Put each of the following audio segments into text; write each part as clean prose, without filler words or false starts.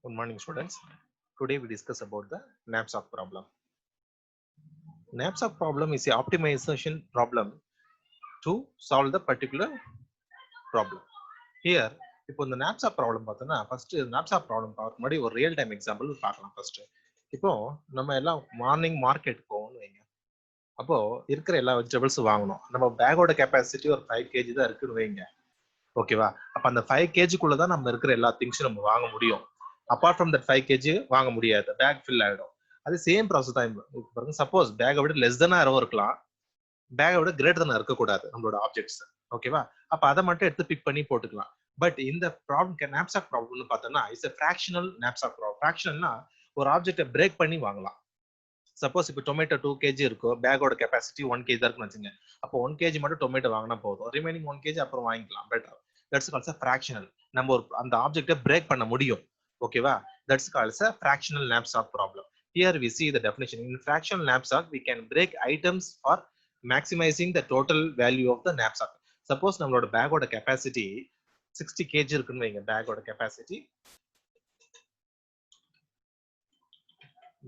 Good morning, students. Today we discuss about the knapsack problem. Knapsack problem is a optimization problem to solve the particular problem. Here, இப்போ இந்த knapsack problem பார்த்தோம்னா first knapsack problem பார்க்க முன்னாடி ஒரு real time example பார்க்கலாம் first. இப்போ நம்ம எல்லாம் மார்னிங் மார்க்கெட் போவோம்னு வைங்க. அப்போ இருக்கிற எல்லா வெஜிடபிள்ஸும் வாங்கணும். நம்ம பேக்கோட கெப்பாசிட்டி ஒரு 5 kg தான் இருக்குன்னு வைங்க. ஓகேவா? அப்ப அந்த 5 kg தான் நம்ம இருக்கிற எல்லா திங்ஸும் நம்ம வாங்க முடியும். அப்பார்ட் ஃப்ரம் தட் 5 kg வாங்க முடியாது, பேக் ஃபில் ஆயிடும். அது சேம் ப்ராசஸ் தான் பாருங்க. சப்போஸ் பேக்கை விட லெஸ் தானா இருக்கலாம், பேக்கை விட கிரேட்டர் தானே இருக்கக்கூடாது நம்மளோட ஆப்ஜெக்ட்ஸ். ஓகேவா? அப்ப அதை மட்டும் எடுத்து பிக் பண்ணி போட்டுக்கலாம். பட் இந்த ப்ராப்ளம் knapsack ப்ராப்ளம்னு பார்த்தோம்னா it's a fractional knapsack problem. ஃபிராக்ஷனல்னா ஒரு ஆப்ஜெக்டை பிரேக் பண்ணி வாங்கலாம். சப்போஸ் இப்போ டொமேட்டோ 2 kg இருக்கும், பேக்கோட கெப்பாசிட்டி 1 kg தான் இருக்குன்னு வச்சுங்க. அப்போ 1 kg மட்டும் டொமேட்டோ வாங்கினா போதும், ரிமைனிங் 1 kg அப்புறம் வாங்கிக்கலாம். பெட்டர். That's calls fractional. நம்ம ஒரு அந்த ஆப்ஜெக்டை பிரேக் பண்ண முடியும். ஓகேவா? That's called a fractional knapsack problem. Here we see the definition. In fractional knapsack, we can break items for maximizing the total value of the knapsack. Suppose நம்மளோட பேக்கோட capacity 60 kg இருக்குன்னு வைங்க. பேக்கோட capacity,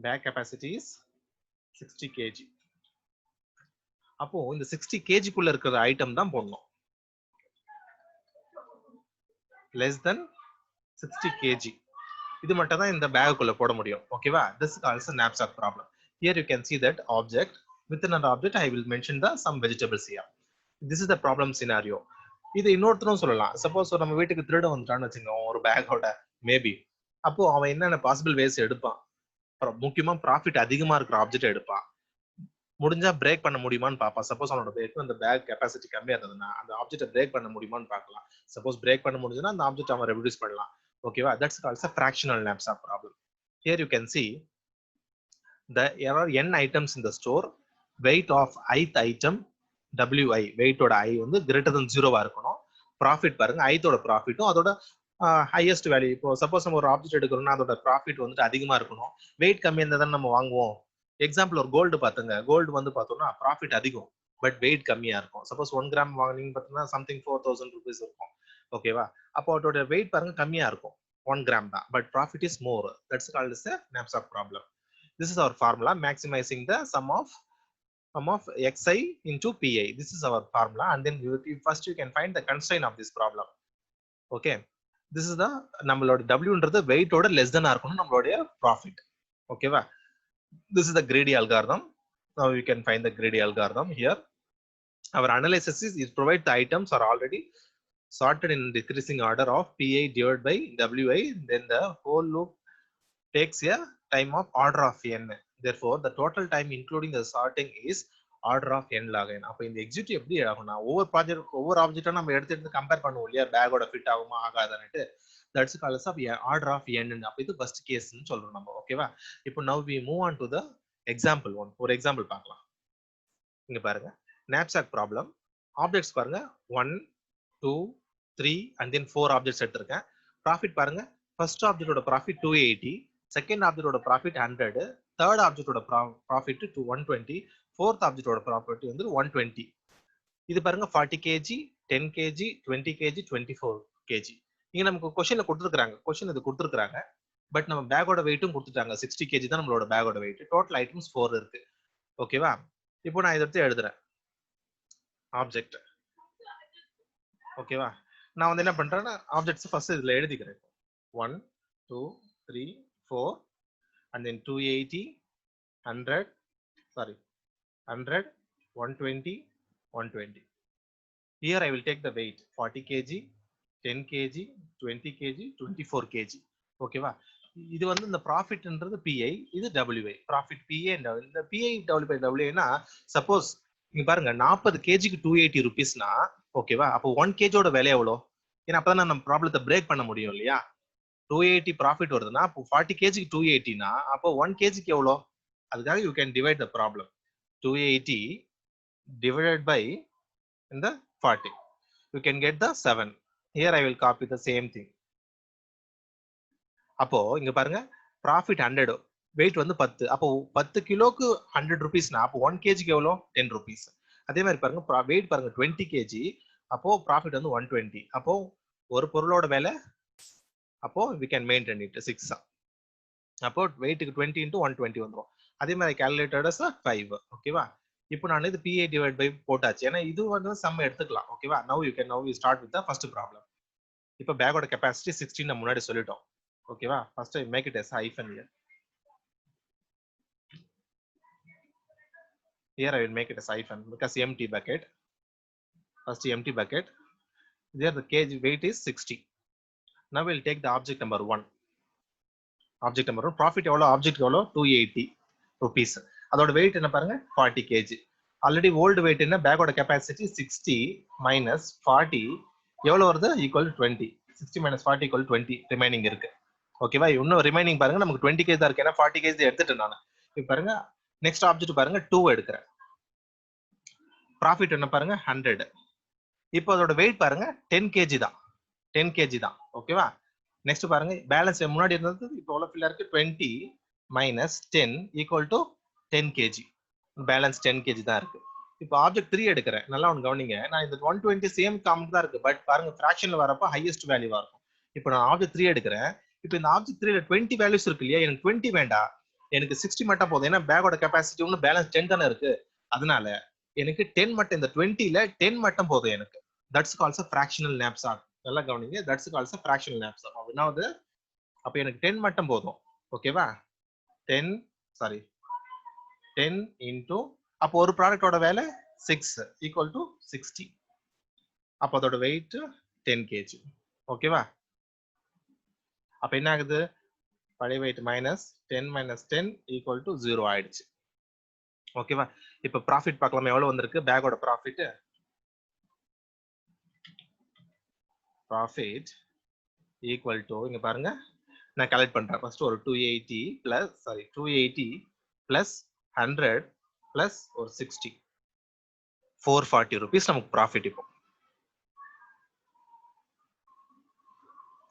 bag capacity is 60 kg. அப்போ இந்த 60 kg குள்ள இருக்கிற item தான் போடணும். less than 60 kg இது மட்டும் தான் இந்த பேக்குள்ள போட முடியும். ஓகேவா? This is also a knapsack problem. Here you can see that object. Within an object I will mention the some vegetables here. This is the problem scenario. இது இன்னொருத்தரும் சொல்லலாம். சப்போஸ் நம்ம வீட்டுக்கு திருட வந்துட்டான்னு வச்சுக்கோங்க ஒரு பேக்கோட மேபி. அப்போ அவன் என்னென்ன பாசிபிள் வேஸ் எடுப்பான். முக்கியமா ப்ராஃபிட் அதிகமா இருக்கிற ஆப்ஜெக்ட் எடுப்பான். முடிஞ்சா பிரேக் பண்ண முடியுமான்னு பார்ப்பான். சப்போஸ் அவனோட அந்த பேக் கெப்பாசிட்டி கம்மியா இருந்ததுன்னா அந்த ஆப்ஜெக்டை பிரேக் பண்ண முடியுமான்னு பார்க்கலாம். சப்போஸ் பிரேக் பண்ண முடிஞ்சதுன்னா அந்த ஆப்ஜெக்ட் அவன் ரெடியூஸ் பண்ணலாம். ஓகேவா? That's called a fractional knapsack problem. Here you can see there are n items in the store. Weight of ith item wi, weight ஓட i வந்து greater than 0 இருக்கணும். ப்ராஃபிட் பாருங்க, ஐத்தோட ப்ராஃபிட்டும் அதோட ஹையஸ்ட் வேல்யூ. இப்போ suppose நம்ம ஒரு ஆப்ஜெக்ட் எடுக்கிறோம்னா அதோட profit வந்துட்டு அதிகமா இருக்கணும். வெயிட் கம்மியா இருந்தா தான் நம்ம வாங்குவோம். எக்ஸாம்பிள் ஒரு கோல்டு பாத்துங்க. கோல்டு வந்து பார்த்தோம்னா ப்ராஃபிட் அதிகம், பட் வெயிட் கம்மியா இருக்கும். சப்போஸ் 1 கிராம் வாங்கினீங்க பார்த்தீங்கன்னா சம்திங் 4000 rupees இருக்கும். ஓகேவா? அப்போ அதோட வெயிட் பாருங்க கம்மியா இருக்கும், 1 gram தான், but profit is more. That's called as a knapsack problem. This is our formula, maximizing the sum of xi into pi. This is our formula, and then first you can find the constraint of this problem. Okay, this is the நம்மளோட wன்றது வெயிட்டோட less than இருக்கணும் நம்மளுடைய profit. ஓகேவா? This is the greedy algorithm. Now you can find the greedy algorithm here. Our analysis is provide the items are already sorted in decreasing order of pi divided by wi, then the whole loop takes a time of order of n. Therefore the total time including the sorting is order of n log n. அப்ப இந்த executive எப்படி ஆகும்னா ஒவ்வொரு project ஒவ்வொரு ஆப்ஜெக்ட்டா நம்ம எடுத்து compare பண்ணுவோம் இல்லையா, பேக்கோட ஃபிட் ஆகுமா ஆகாதான்னுட்டு. That's calls of order of n. அப்ப இது ஃபர்ஸ்ட் கேஸ்னு சொல்றோம் நம்ம. ஓகேவா? இப்போ now we move on to the example one. ஒரு எக்ஸாம்பிள் பார்க்கலாம். இங்க பாருங்க, knapsack problem. ஆப்ஜெக்ட்ஸ் பாருங்க 1 2 3 and then 4 ஆப்ஜெக்ட்ஸ் எடுத்திருக்கேன். ப்ராஃபிட் பாருங்க, ஃபர்ஸ்ட் ஆப்ஜெக்ட்டோட ப்ராஃபிட் 280, செகண்ட் ஆப்ஜெக்ட்டோட ப்ராஃபிட் 100, தேர்ட் ஆப்ஜெக்ட்டோட ப்ராஃபிட் 120, ஃபோர்த் ஆப்ஜெக்ட்டோட ப்ராஃபிட் வந்து 120. இது பாருங்க 40 kg, 10 kg, 20 kg, 24 kg. இங்க நமக்கு क्वेश्चनல கொடுத்திருக்காங்க, क्वेश्चन இது கொடுத்திருக்காங்க. பட் நம்ம பேக்கோட வெயிட்டும் கொடுத்துட்டாங்க. 60 kg தான் நம்மளோட பேக்கோட வெயிட். டோட்டல் ஐட்டம்ஸ் 4 இருக்கு. ஓகேவா? இப்போ நான் இத எடுத்து எழுதுறேன் ஆப்ஜெக்ட். ஓகேவா? நான் வந்து என்ன பண்றேன்னா ஆப்ஜெக்ட்ஸ் ஃபர்ஸ்ட் இதுல எழுதிக்கிறேன். 1 2 3 4 and then 280 100 sorry 100 120 120. Here I will take the weight 40 kg, 10 kg, 20 kg, 24 kg. ஓகேவா? இது வந்து இந்த ப்ராஃபிட்ன்றது PI, இது WI. ப்ராஃபிட் PI and இந்த PI WI னா சப்போஸ் இங்க பாருங்க 40 kgக்கு 280 rupeesனா ஓகேவா? அப்போ 1 kg ஓட விலை எவ்வளவு? ஏன்னா அப்பதான் நம்ம ப்ராப்ளத்தை பிரேக் பண்ண முடியும் இல்லையா? 280 ப்ராஃபிட் வருதுன்னா அப்போ 40 kgக்கு 280னா அப்போ 1 kgக்கு எவ்வளவு? அதுக்காக you can divide the problem. 280 divided by in the 40. You can get the 7. Here I will copy the same thing. அப்போ இங்க பாருங்க ப்ராஃபிட் 100, வெயிட் வந்து 10. அப்போ 10 கிலோக்கு 100 rupeesனா அப்போ 1 kgக்கு எவ்வளவு? 10 rupees. அதே மாதிரி பாருங்க வெயிட் பாருங்க 20 kg, அப்போ ப்ராஃபிட் வந்து 120. அப்போ ஒரு பொருளோட விலை அப்போ we can maintain it 6. அப்போ weight 20 into 120 வந்துரும். அதே மாதிரி calculated as 5. ஓகேவா? இப்போ நான் இது PA divided by போட்டாச்சு. ஏன்னா இது வந்து சம் எடுத்துக்கலாம். ஓகேவா? Now we start with the first problem. இப்போ பேக்கோட கெப்பாசிட்டி 16 நம்ம முன்னாடி சொல்லிட்டோம். ஓகேவா? First I make it as hyphen here. Here I will make it as hyphen because empty bucket. First empty bucket. There the kg weight is 60. Now we'll take the object number 1. Object number 1. Profit எவ்வளோ? Object எவ்வளோ? 280 rupees. அதோட weight என்ன பாருங்க? 40 kg. Already old weight என்ன? பேக்கோட capacity 60 minus 40 எவ்வளோ வருது? Equal to 20. 60 minus 40 equal to 20 remaining இருக்கு. ஓகேவா? இன்னும் remaining பாருங்க நமக்கு 20 kg தான் இருக்கு. ஏன்னா 40 kg எடுத்துட்டேன் நான். இப்போ பாருங்க நெக்ஸ்ட் ஆப்ஜெக்ட் பாருங்க 2 எடுக்கிறேன். ப்ராஃபிட் என்ன பாருங்க 100. இப்போ அதோட வெயிட் பாருங்க 10 kg தான். 10 kg தான். ஓகேவா? நெக்ஸ்ட் பாருங்க பேலன்ஸ் முன்னாடி இருந்தது இப்போ எவ்வளவு ஃபில் இருக்கு? 20 minus 10 equal to 10 kg. Balance 10 kg தான் இருக்கு. இப்போ ஆப்ஜெக்ட் 3 எடுக்கிறேன். நல்லா ஒன்று கவனிங்க. நான் இந்த 120 சேம் காமன் தான் இருக்கு. பட் பாருங்க ஃபிராக்ஷன்ல வரப்போ ஹையஸ்ட் வேல்யூவா இருக்கும். இப்போ நான் ஆப்ஜெக்ட் 3 எடுக்கிறேன். இப்போ இந்த ஆப்ஜெக்ட் 3ல 20 வேல்யூஸ் இருக்கு இல்லையா? எனக்கு 20 வேண்டாம். எனக்கு 60 மட்டும் போதும். ஏன்னா பேக்கோட கெப்பாசிட்டி ஒன்று பேலன்ஸ் 10 தானே இருக்கு. அதனால எனக்கு 10 மட்டும் இந்த 20ல 10 மட்டும் போதும் எனக்கு. That's calls a fractional knapsack. நல்லா கவனிங்க. That's calls a fractional knapsack. அப்படின்னா அது அப்ப எனக்கு 10 மட்டும் போதும். ஓகேவா? 10 into அப்போ ஒரு ப்ராடக்ட்டோட வேலை 6 equal to 60. அப்போ அதோட weight 10 kg. ஓகேவா? அப்ப என்ன ஆகுது? பழைய weight minus 10 minus 10 equal to 0 ஆயிடுச்சு. ஓகேவா? இப்ப ப்ராஃபிட் பார்க்கலாம் எவ்வளவு வந்திருக்கு? பேக்கோட ப்ராஃபிட் equal to இங்க பாருங்க நான் கால்குலேட் பண்றேன். ஃபர்ஸ்ட் ஒரு 280 plus 100 plus ஒரு 60 440 rupees நமக்கு ப்ராஃபிட். இப்போ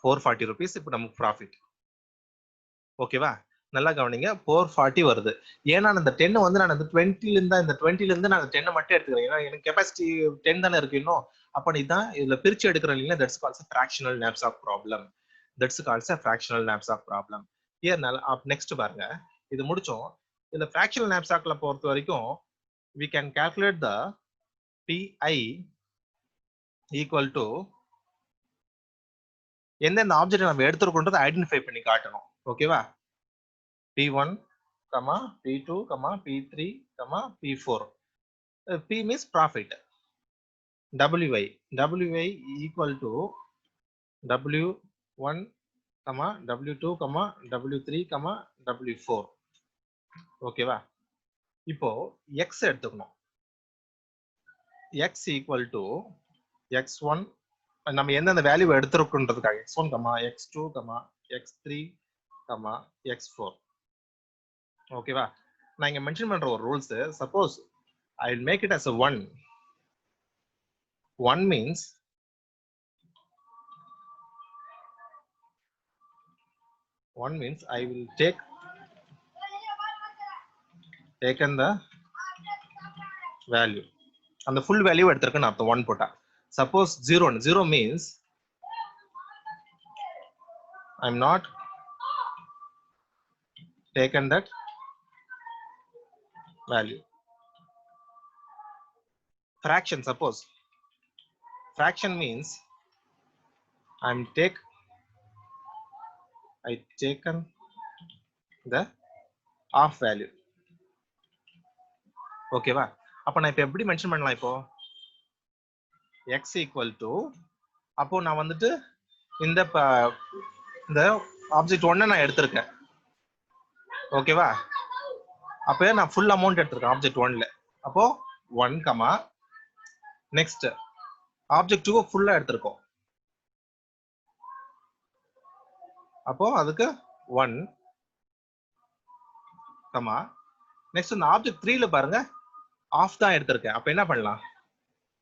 440 rupees இப்போ நமக்கு ப்ராஃபிட். ஓகேவா? நல்லா கவனிங்க. 440 வருது. ஏன்னா அந்த 10 வந்து நான் அந்த 20ல இருந்து நான் 10 மட்டும் எடுத்துக்கிறேன். ஏன்னா எனக்கு கெப்பாசிட்டி 10 தானே இருக்கு இன்னும். அப்ப இதான் இதுல பிரிச்சு எடுக்கிறேன் இல்லையா? That's calls a fractional knapsack problem. That's called a fractional knapsack problem. Here next பாருங்க. இது முடிச்சோம். இந்த fractional knapsackல பொறுத்த வரைக்கும் we can calculate the PI equal to எந்தெந்த ஆப்ஜெக்ட் நம்ம எடுத்துருக்கோன்றதை ஐடென்டிஃபை பண்ணி காட்டணும். ஓகேவா? P1, P2, P3, P4. P means profit. WI equal to W1, W2, W3, W4. ஓகேவா? இப்போ X எடுத்துக்கணும். X equal to X1 நம்ம எந்தெந்த value எடுத்துருக்குன்றதுக்காக X1, X2, X3, X4. ஓகேவா? நான் இங்க மென்ஷன் பண்ற ஒரு rules, suppose I will make it as a 1. 1 means I will taken the value. And the full value எடுத்துருக்கேன் அர்த்தம் 1 போட்டா. Suppose 0 means I'm not taken that value. Fraction, suppose fraction means I taken the half value. ஓகேவா? அப்ப நான் இப்ப எப்படி mention பண்ணலாம்? இப்போ x equal to அப்போ நான் வந்துட்டு இந்த ஆப்ஜெக்ட் 1 நான் எடுத்திருக்கேன். ஓகேவா? அப்ப நான் ஃபுல் அமௌண்ட் எடுத்திருக்கேன் ஆப்ஜெக்ட் 1ல. அப்போ 1, நெக்ஸ்ட் ஆப்ஜெக்ட் 2 ஃபுல்லா எடுத்திருக்கோம். அப்போ அதுக்கு 1, நெக்ஸ்ட் இந்த ஆப்ஜெக்ட் 3ல பாருங்க ஆஃப் தான் எடுத்திருக்கேன். அப்ப என்ன பண்ணலாம்?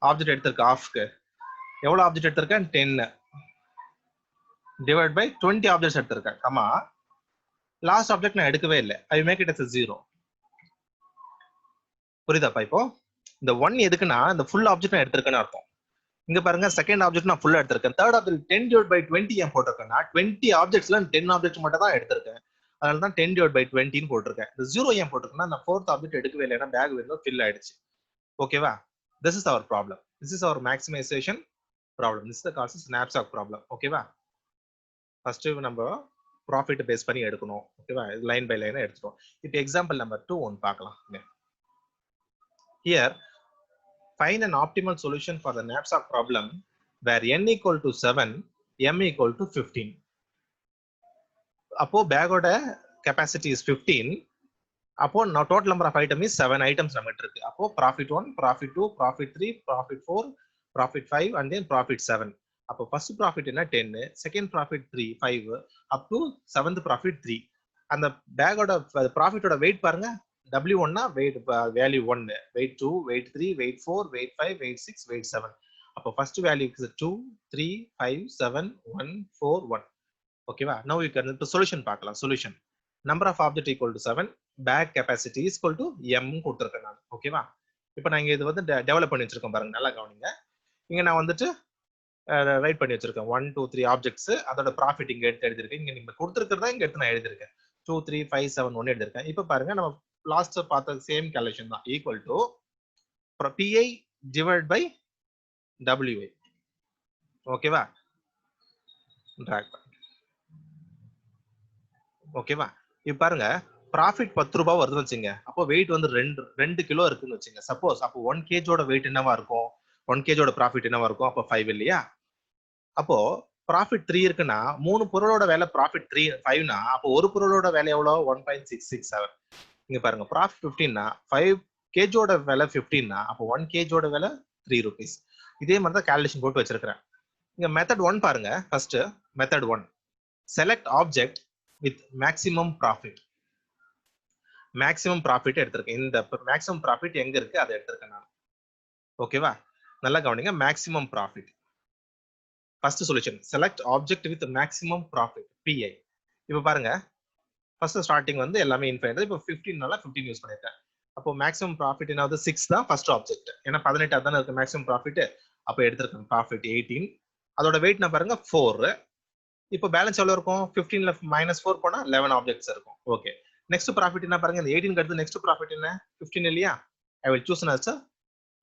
ஆப்ஜெக்ட் எடுத்திருக்க ஆஃப்க்கு எவ்வளவு ஆப்ஜெக்ட் எடுத்திருக்கேன்? 10 டிவைட் பை 20 ஆப்ஜெக்ட்ஸ் எடுத்திருக்கேன். லாஸ்ட் ஆப்ஜெக்ட் நான் எடுக்கவே இல்லை. I make it as 0. புரியுதாப்பா? இப்போ இந்த 1 எதுக்குன்னா இந்த ஃபுல் ஆப்ஜெக்ட் நான் எடுத்திருக்கேன்னு அர்த்தம். இங்க பாருங்க செகண்ட் ஆப்ஜெக்ட் நான் ஃபுல்லா எடுத்திருக்கேன். தேர்ட் ஆப்ஜெக்ட் 10 டிவைட் பை 20 ஏன் போட்டிருக்கேன்னா 20 ஆப்ஜெக்ட்ஸ்ல 10 ஆப்ஜெக்ட் மட்டும் தான் எடுத்திருக்கேன். அதனால தான் 10 டிவைட் பை 20 போட்டிருக்கேன். இந்த 0 ஏன் போட்டிருக்கேன்னா நான் ஃபோர்த் ஆப்ஜெக்ட் எடுக்கவே இல்லை, ஏன்னா பேக் விண்டோ ஃபில் ஆயிடுச்சு. ஓகேவா? This is our problem. This is our maximisation problem. This is the calls snapshot problem. ஓகேவா? ஃபர்ஸ்ட் நம்ம ப்ராஃபிட் பேஸ் பண்ணி எடுக்கணும். ஓகேவா? லைன் பை லைனா எடுத்துட்டோம். இப்போ எக்ஸாம்பிள் நம்பர் 2 ஒன்னு பார்க்கலாம். Here, find an optimal solution for the knapsack problem where n equal to 7, m equal to 15. அப்போ பேக்கோட capacity is 15. அப்போ now total number of item is 7 items நம்மகிட்ட இருக்கு. அப்போ profit 1, profit 2, profit 3, profit 4, profit 5 and then profit 7. அப்போ first profit என்ன 10, second profit 3, 5 up to 7th profit 3. அந்த பேக்கோட ப்ராஃபிட்டோட வெயிட் பாருங்க. W1 னா weight value 1, weight 2, weight 3, weight 4, weight 5, weight 6, weight 7. அப்போ first value is 2, 3, 5, 7, 1, 4, 1. ஓகேவா? now you can இப்போ solution பார்க்கலாம். Solution number of object equal to 7, bag capacity is equal to m கொடுத்திருக்கேன் நான். ஓகேவா? இப்போ நான் இங்க இது வந்து டெவலப் பண்ணி வச்சிருக்கேன் பாருங்க, நல்லா கவனிங்க. இங்க நான் வந்துட்டு ரைட் பண்ணி வச்சிருக்கேன் 1 2 3 ஆப்ஜெக்ட்ஸ், அதோட ப்ராஃபிட் இங்க எடுத்து எழுதிருக்கேன். இங்க நீங்க கொடுத்திருக்கிறதா இங்க எடுத்து நான் எழுதிருக்கேன். 2 3 5 7 1 எழுதிருக்கேன். இப்போ பாருங்க நம்ம லாஸ்ட் பார்த்த சேம் கால்குலேஷன் தான். Equal to PI divide by WI. ஓகேவா? டிராக். ஓகேவா? இப்போ பாருங்க ப்ராஃபிட் 10 ரூபாய் வருதுன்னு வச்சுங்க. அப்போ வெயிட் வந்து 2 கிலோ இருக்குன்னு வச்சுங்க. சப்போஸ் அப்போ 1 kgோட வெயிட் என்னவா இருக்கும்? 1 kgோட ப்ராஃபிட் என்னவா இருக்கும்? அப்போ 5 இல்லையா? அப்போ ப்ராஃபிட் 3 இருக்குன்னா 3 பொருளோட விலை ப்ராஃபிட் 3 5னா அப்போ ஒரு பொருளோட விலை எவ்வளவு? 1.667. இங்க பாருங்க ப்ராஃபிட் 15னா 5 kgோட விலை 15னா அப்போ 1 kgோட விலை 3 rupees. இதே மாதிரி தான் கால்குலேஷன் போட்டு வச்சிருக்கிறேன். இங்க மெத்தட் 1 பாருங்க. First method 1, select object with maximum profit. Maximum profit எடுத்திருக்கேன். இந்த மேக்ஸிமம் ப்ராஃபிட் எங்க இருக்கு அதை எடுத்திருக்கேன் நான். ஓகேவா? நல்லா கவனிங்க. Maximum profit first solution, select object with maximum profit PI. இப்போ பாருங்க ஃபர்ஸ்ட் ஸ்டார்டிங் வந்து எல்லாமே இன்ஃபைனைட். இப்போ 15னால 15 யூஸ் பண்ணிருக்கேன். அப்போ மேக்ஸிமம் ப்ராஃபிட் என்னது? 6 தான் ஃபர்ஸ்ட் ஆப்ஜெக்ட். ஏன்னா 18 தானே இருக்கு மேக்ஸிமம் ப்ராஃபிட். அப்போ எடுத்திருக்கேன் ப்ராஃபிட் 18. அதோட வெயிட் நான் பாருங்க 4. இப்போ பேலன்ஸ் எவ்வளவு இருக்கும்? 15ல -4 போனா 11 ஆப்ஜெக்ட்ஸ் இருக்கும். ஓகே, நெக்ஸ்ட் ப்ராஃபிட் என்ன பாருங்க? இந்த 18 அடுத்து நெக்ஸ்ட் ப்ராஃபிட் என்ன? 15 இல்லையா? I will choose as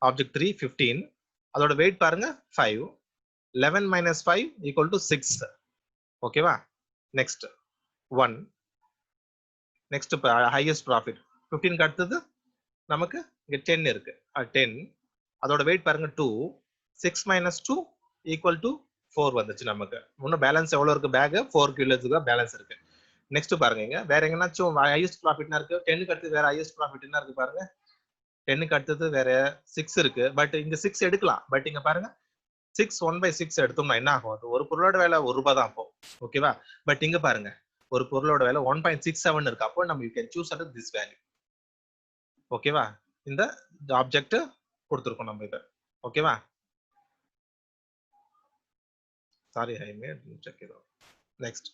object 3 15. அதோட வெயிட் பாருங்க 5. 11 minus 5 equal to 6. ஓகேவா? நெக்ஸ்ட் 1. நெக்ஸ்ட் ஹையஸ்ட் ப்ராஃபிட் 15க்கு அடுத்தது நமக்கு இங்க 10 இருக்கு. 10. அதோட வெயிட் பாருங்க 2. 6 minus 2 equal to 4 வந்துச்சு நமக்கு. இன்னும் பேலன்ஸ் எவ்வளவு இருக்கு? பேக் 4 கிலோஸ் தான் பேலன்ஸ் இருக்கு. நெக்ஸ்ட் பாருங்க இங்க வேற எங்கனாச்சும் ஹையஸ்ட் ப்ராஃபிட் இருக்கு. 10க்கு அடுத்து வேற ஹையஸ்ட் ப்ராஃபிட் என்ன இருக்கு பாருங்க. 10க்கு அடுத்தது வேற 6 இருக்கு. பட் இங்க 6 எடுக்கலாம். பட் இங்க பாருங்க 6 1/6 எடுத்தோம்னா என்ன ஆகும்? அது ஒரு பொருளோட விலை 1 ரூபாய் தான் அப்போ. ஓகேவா? பட் இங்க பாருங்க ஒரு பொருளோட விலை 1.67 இருக்கு. அப்போ நம்ம you can choose at this value. ஓகேவா? இந்த ஆப்ஜெக்ட் கொடுத்திருக்கோம் நம்ம இத. ஓகேவா? Sorry, I made check it out. Next